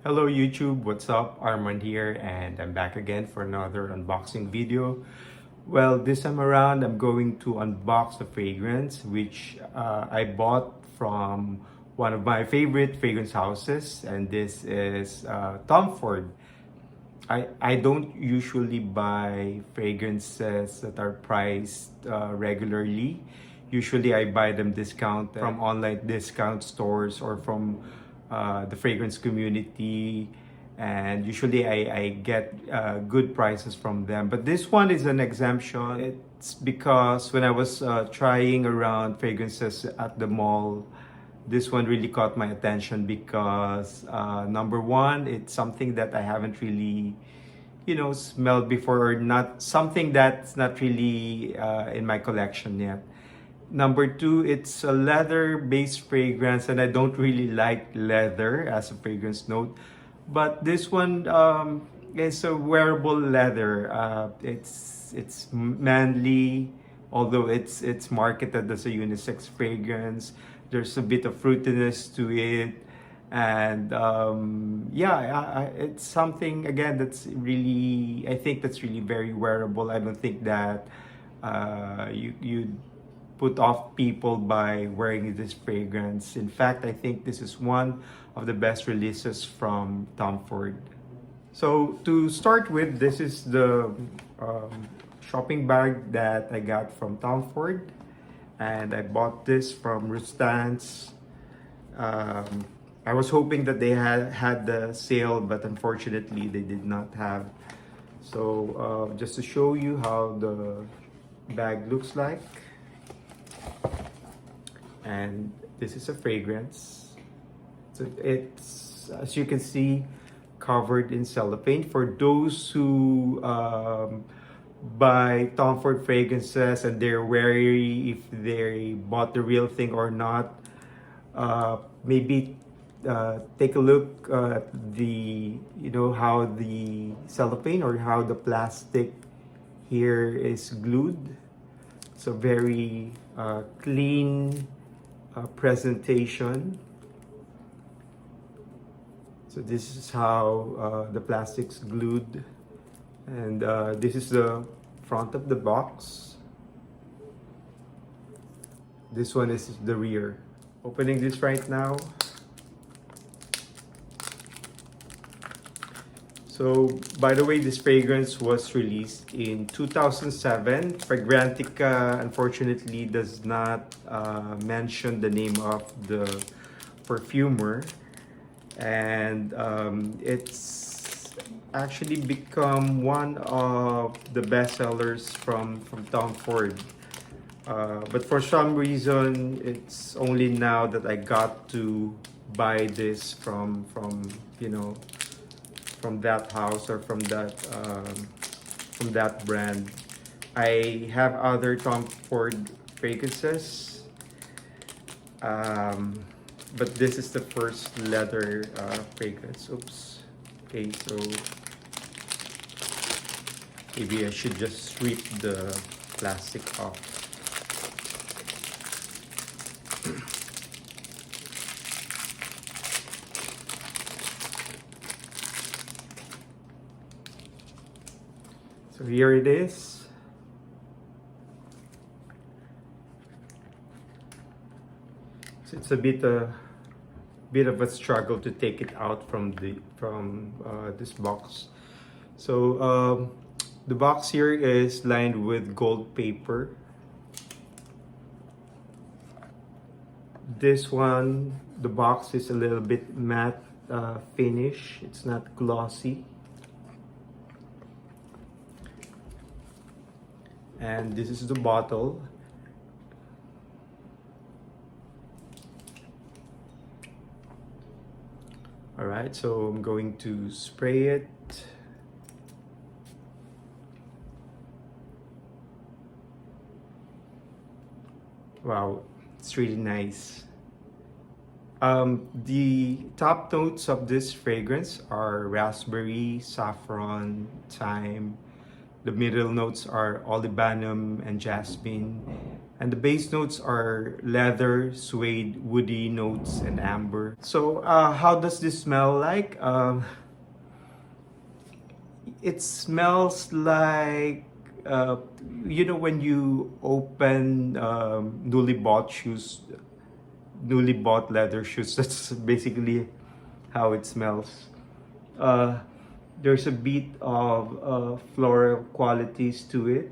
Hello YouTube, what's up? Armand here and I'm back again for another unboxing video. Well, this time around I'm going to unbox a fragrance which I bought from one of my favorite fragrance houses, and this is Tom Ford. I don't usually buy fragrances that are priced regularly. Usually I buy them discounted from online discount stores or from the fragrance community, and usually I get good prices from them. But this one is an exemption. It's because when I was trying around fragrances at the mall, this one really caught my attention because number one, it's something that I haven't really smelled before, or not something that's not really in my collection yet. Number two, it's a leather based fragrance, and I don't really like leather as a fragrance note, but this one is a wearable leather. It's manly, although it's marketed as a unisex fragrance. There's a bit of fruitiness to it, and yeah, it's something again that's really, I think that's really very wearable. I don't think that you put off people by wearing this fragrance. In fact, I think this is one of the best releases from Tom Ford. So to start with, this is the shopping bag that I got from Tom Ford, and I bought this from Rustan's. I was hoping that they had the sale, but unfortunately they did not have. So just to show you how the bag looks like, and this is a fragrance. So it's, as you can see, covered in cellophane. For those who buy Tom Ford fragrances and they're wary if they bought the real thing or not, maybe take a look at the how the cellophane or how the plastic here is glued. So very clean presentation. So this is how the plastic's glued, and this is the front of the box. This one is the rear. Opening this right now. So, by the way, this fragrance was released in 2007. Fragrantica, unfortunately, does not mention the name of the perfumer. And it's actually become one of the best sellers from Tom Ford. But for some reason, it's only now that I got to buy this from that house or from that brand. I have other Tom Ford fragrances, but this is the first leather fragrance. Oops. Okay, so maybe I should just sweep the plastic off. So here it is. So it's a bit of a struggle to take it out from this box. So the box here is lined with gold paper. This one, the box is a little bit matte finish. It's not glossy. And this is the bottle. All right, so I'm going to spray it. Wow, it's really nice. The top notes of this fragrance are raspberry, saffron, thyme. The middle notes are olibanum and jasmine. And the base notes are leather, suede, woody notes, and amber. So how does this smell like? It smells like you know, when you open newly bought leather shoes. That's basically how it smells. Uh, there's a bit of floral qualities to it,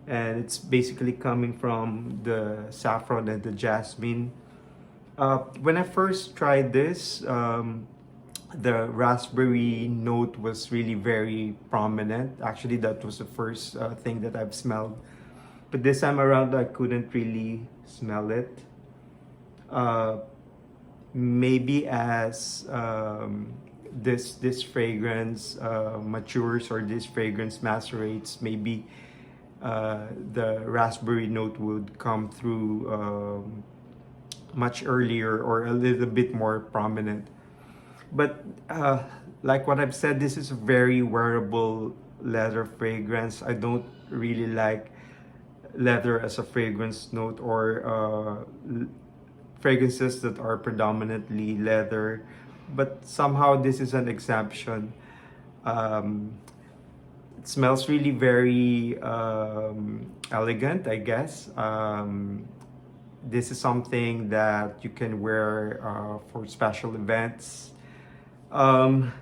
and it's basically coming from the saffron and the jasmine. When I first tried this, the raspberry note was really very prominent. Actually, that was the first thing that I've smelled. But this time around, I couldn't really smell it. Uh, Maybe as this fragrance matures, or this fragrance macerates, maybe the raspberry note would come through much earlier, or a little bit more prominent. But like what I've said, this is a very wearable leather fragrance. I don't really like leather as a fragrance note, or fragrances that are predominantly leather. But somehow this is an exception. Um, it smells really very elegant, I guess. This is something that you can wear for special events. Um,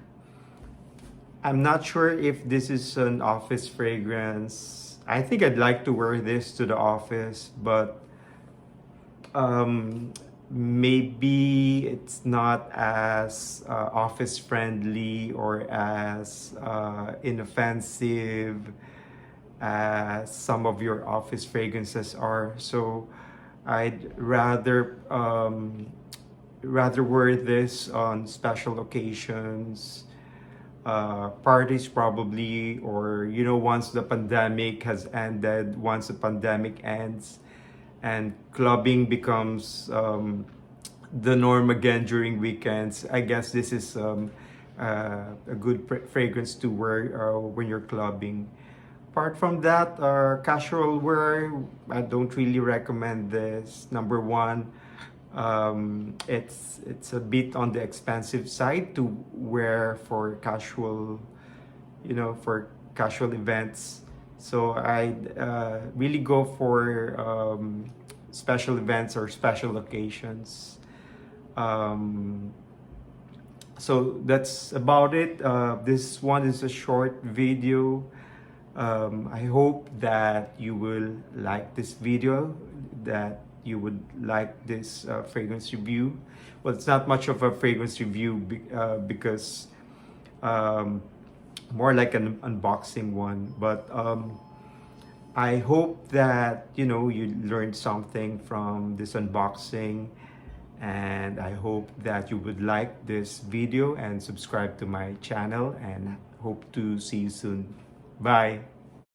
I'm not sure if this is an office fragrance. I think I'd like to wear this to the office, but um, maybe it's not as office friendly, or as inoffensive as some of your office fragrances are. So I'd rather wear this on special occasions, parties probably, or you know, once the pandemic has ended, once the pandemic ends and clubbing becomes the norm again during weekends. I guess this is a good fragrance to wear when you're clubbing. Apart from that, casual wear, I don't really recommend this. Number one, it's a bit on the expensive side to wear for casual, you know, for casual events. So I really go for special events or special occasions. Um, so that's about it. This one is a short video. I hope that you will like this video, that you would like this fragrance review. Well, it's not much of a fragrance review because more like an unboxing one. But I hope that, you know, you learned something from this unboxing, and I hope that you would like this video and subscribe to my channel, and hope to see you soon. Bye.